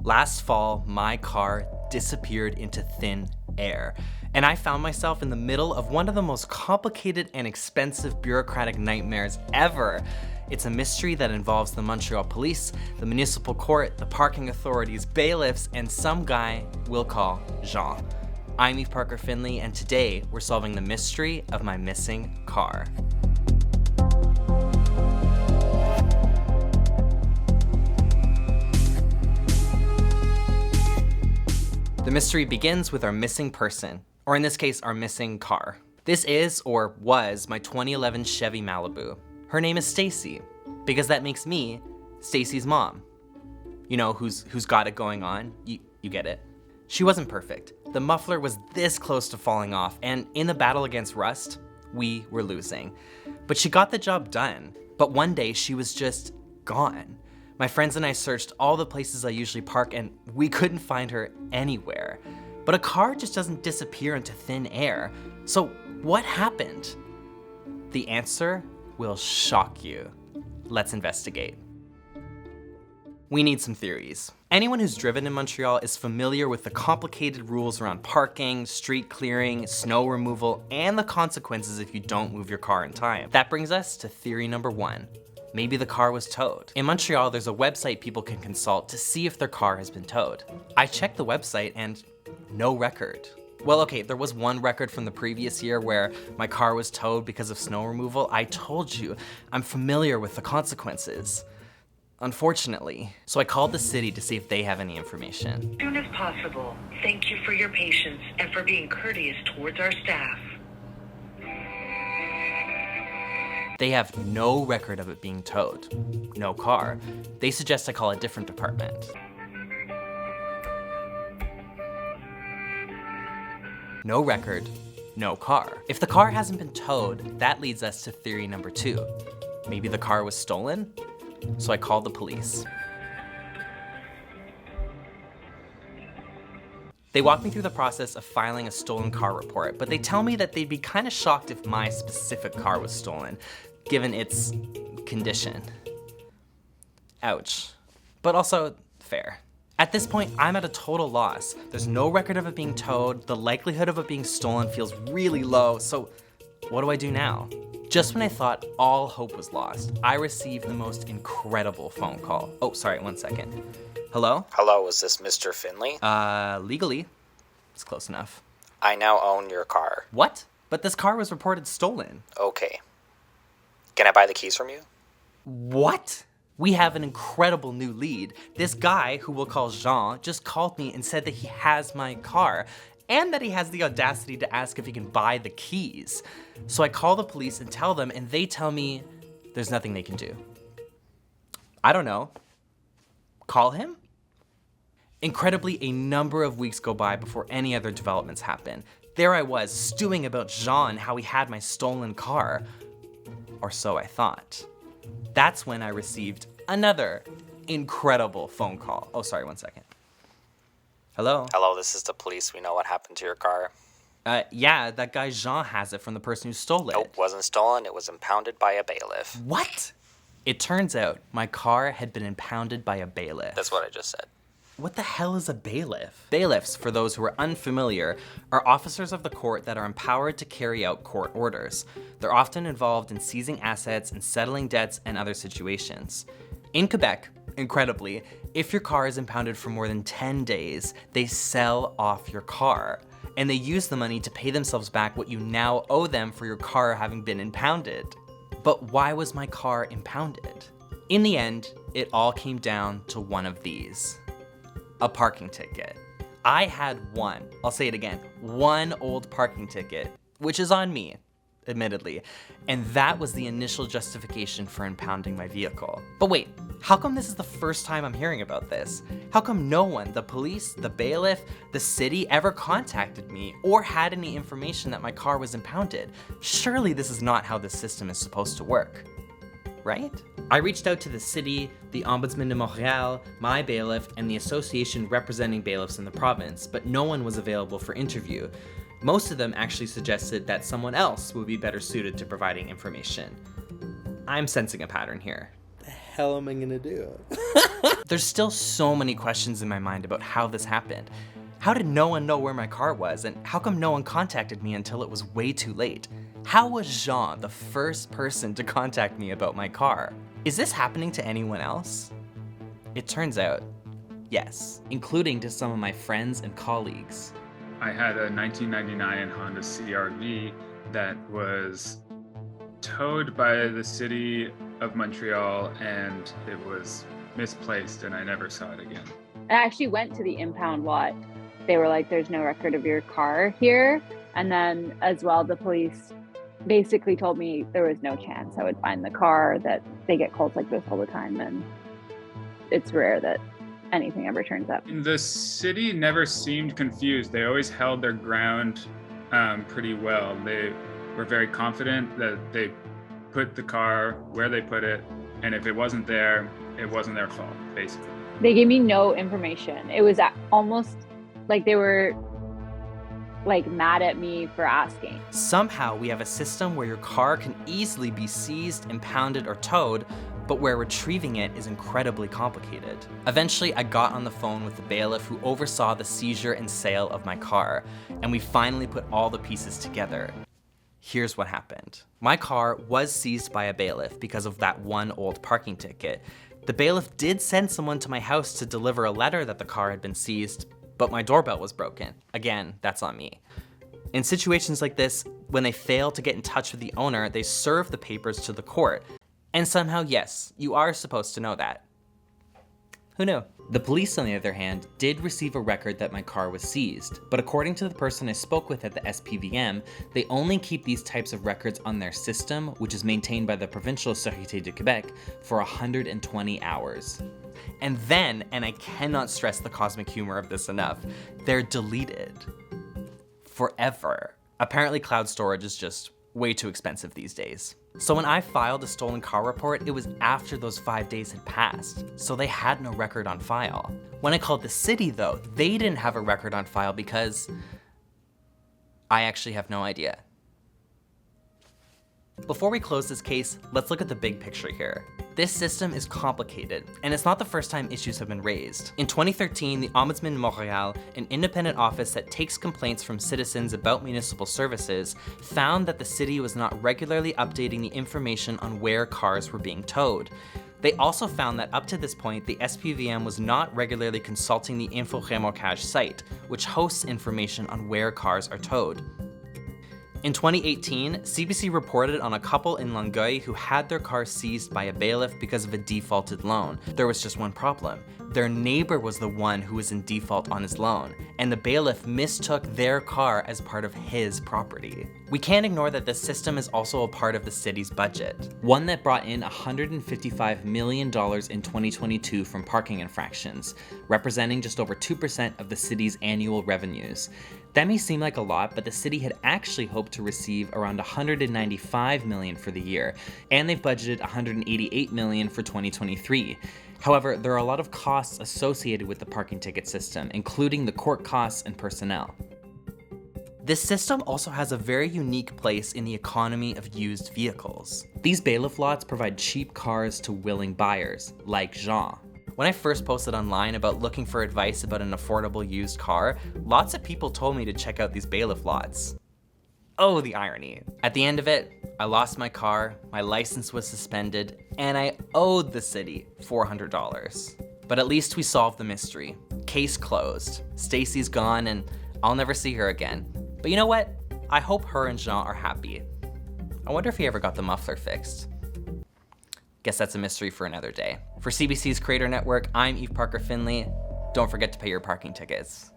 Last fall, my car disappeared into thin air, and I found myself in the middle of one of the most complicated and expensive bureaucratic nightmares ever. It's a mystery that involves the Montreal police, the municipal court, the parking authorities, bailiffs, and some guy we'll call Jean. I'm Eve Parker Finley, and today we're solving the mystery of my missing car. The mystery begins with our missing person, or in this case, our missing car. This is, or was, my 2011 Chevy Malibu. Her name is Stacy, because that makes me Stacy's mom. You know, who's got it going on, you get it. She wasn't perfect. The muffler was this close to falling off, and in the battle against rust, we were losing. But she got the job done. But one day, she was just gone. My friends and I searched all the places I usually park, and we couldn't find her anywhere. But a car just doesn't disappear into thin air. So what happened? The answer will shock you. Let's investigate. We need some theories. Anyone who's driven in Montreal is familiar with the complicated rules around parking, street clearing, snow removal, and the consequences if you don't move your car in time. That brings us to theory number one. Maybe the car was towed. In Montreal, there's a website people can consult to see if their car has been towed. I checked the website and no record. Well, okay, there was one record from the previous year where my car was towed because of snow removal. I told you, I'm familiar with the consequences. Unfortunately. So I called the city to see if they have any information. As soon as possible. Thank you for your patience and for being courteous towards our staff. They have no record of it being towed. No car. They suggest I call a different department. No record, no car. If the car hasn't been towed, that leads us to theory number two. Maybe the car was stolen? So I called the police. They walk me through the process of filing a stolen car report, but they tell me that they'd be kind of shocked if my specific car was stolen, given its condition. Ouch. But also fair. At this point, I'm at a total loss. There's no record of it being towed, the likelihood of it being stolen feels really low, so what do I do now? Just when I thought all hope was lost, I received the most incredible phone call. Oh, sorry, one second. Hello? Hello, is this Mr. Finley? Legally, it's close enough. I now own your car. What? But this car was reported stolen. Okay. Can I buy the keys from you? What? We have an incredible new lead. This guy, who we'll call Jean, just called me and said that he has my car, and that he has the audacity to ask if he can buy the keys. So I call the police and tell them, and they tell me there's nothing they can do. I don't know. Call him? Incredibly, a number of weeks go by before any other developments happen. There I was, stewing about Jean and how he had my stolen car. Or so I thought. That's when I received another incredible phone call. Oh, sorry, one second. Hello? Hello, this is the police. We know what happened to your car. Yeah, that guy Jean has it from the person who stole it. Nope, wasn't stolen. It was impounded by a bailiff. What? It turns out my car had been impounded by a bailiff. That's what I just said. What the hell is a bailiff? Bailiffs, for those who are unfamiliar, are officers of the court that are empowered to carry out court orders. They're often involved in seizing assets and settling debts and other situations. In Quebec, incredibly, if your car is impounded for more than 10 days, they sell off your car. And they use the money to pay themselves back what you now owe them for your car having been impounded. But why was my car impounded? In the end, it all came down to one of these. A parking ticket. I had one, I'll say it again, one old parking ticket, which is on me, admittedly, and that was the initial justification for impounding my vehicle. But wait, how come this is the first time I'm hearing about this? How come no one, the police, the bailiff, the city, ever contacted me or had any information that my car was impounded? Surely this is not how this system is supposed to work. Right? I reached out to the city, the Ombudsman de Montreal, my bailiff, and the association representing bailiffs in the province, but no one was available for interview. Most of them actually suggested that someone else would be better suited to providing information. I'm sensing a pattern here. hell am I gonna do? There's still so many questions in my mind about how this happened. How did no one know where my car was, and how come no one contacted me until it was way too late? How was Jean the first person to contact me about my car? Is this happening to anyone else? It turns out, yes, including to some of my friends and colleagues. I had a 1999 Honda CR-V that was towed by the city of Montreal, and it was misplaced, and I never saw it again. I actually went to the impound lot. They were like, there's no record of your car here. And then as well, the police basically told me there was no chance I would find the car, that they get calls like this all the time, and it's rare that anything ever turns up. The city never seemed confused. They always held their ground pretty well. They were very confident that they put the car where they put it, and if it wasn't there, it wasn't their fault, basically. They gave me no information. It was almost like they were like mad at me for asking. Somehow we have a system where your car can easily be seized, impounded, or towed, but where retrieving it is incredibly complicated. Eventually, I got on the phone with the bailiff who oversaw the seizure and sale of my car, and we finally put all the pieces together. Here's what happened. My car was seized by a bailiff because of that one old parking ticket. The bailiff did send someone to my house to deliver a letter that the car had been seized, but my doorbell was broken. Again, that's on me. In situations like this, when they fail to get in touch with the owner, they serve the papers to the court. And somehow, yes, you are supposed to know that. Who knew? The police, on the other hand, did receive a record that my car was seized, but according to the person I spoke with at the SPVM, they only keep these types of records on their system, which is maintained by the Provincial Sûreté du Québec, for 120 hours. And then, and I cannot stress the cosmic humor of this enough, they're deleted. Forever. Apparently cloud storage is just way too expensive these days. So when I filed a stolen car report, it was after those 5 days had passed, so they had no record on file. When I called the city though, they didn't have a record on file because I actually have no idea. Before we close this case, let's look at the big picture here. This system is complicated, and it's not the first time issues have been raised. In 2013, the Ombudsman in Montreal, an independent office that takes complaints from citizens about municipal services, found that the city was not regularly updating the information on where cars were being towed. They also found that up to this point, the SPVM was not regularly consulting the Info Remorquage site, which hosts information on where cars are towed. In 2018, CBC reported on a couple in Longueuil who had their car seized by a bailiff because of a defaulted loan. There was just one problem. Their neighbor was the one who was in default on his loan, and the bailiff mistook their car as part of his property. We can't ignore that this system is also a part of the city's budget, one that brought in $155 million in 2022 from parking infractions, representing just over 2% of the city's annual revenues. That may seem like a lot, but the city had actually hoped to receive around $195 million for the year, and they've budgeted $188 million for 2023. However, there are a lot of costs associated with the parking ticket system, including the court costs and personnel. This system also has a very unique place in the economy of used vehicles. These bailiff lots provide cheap cars to willing buyers, like Jean. When I first posted online about looking for advice about an affordable used car, lots of people told me to check out these bailiff lots. Oh, the irony. At the end of it, I lost my car, my license was suspended, and I owed the city $400. But at least we solved the mystery. Case closed. Stacy's gone and I'll never see her again. But you know what? I hope her and Jean are happy. I wonder if he ever got the muffler fixed. Guess that's a mystery for another day. For CBC's Creator Network, I'm Eve Parker Finley. Don't forget to pay your parking tickets.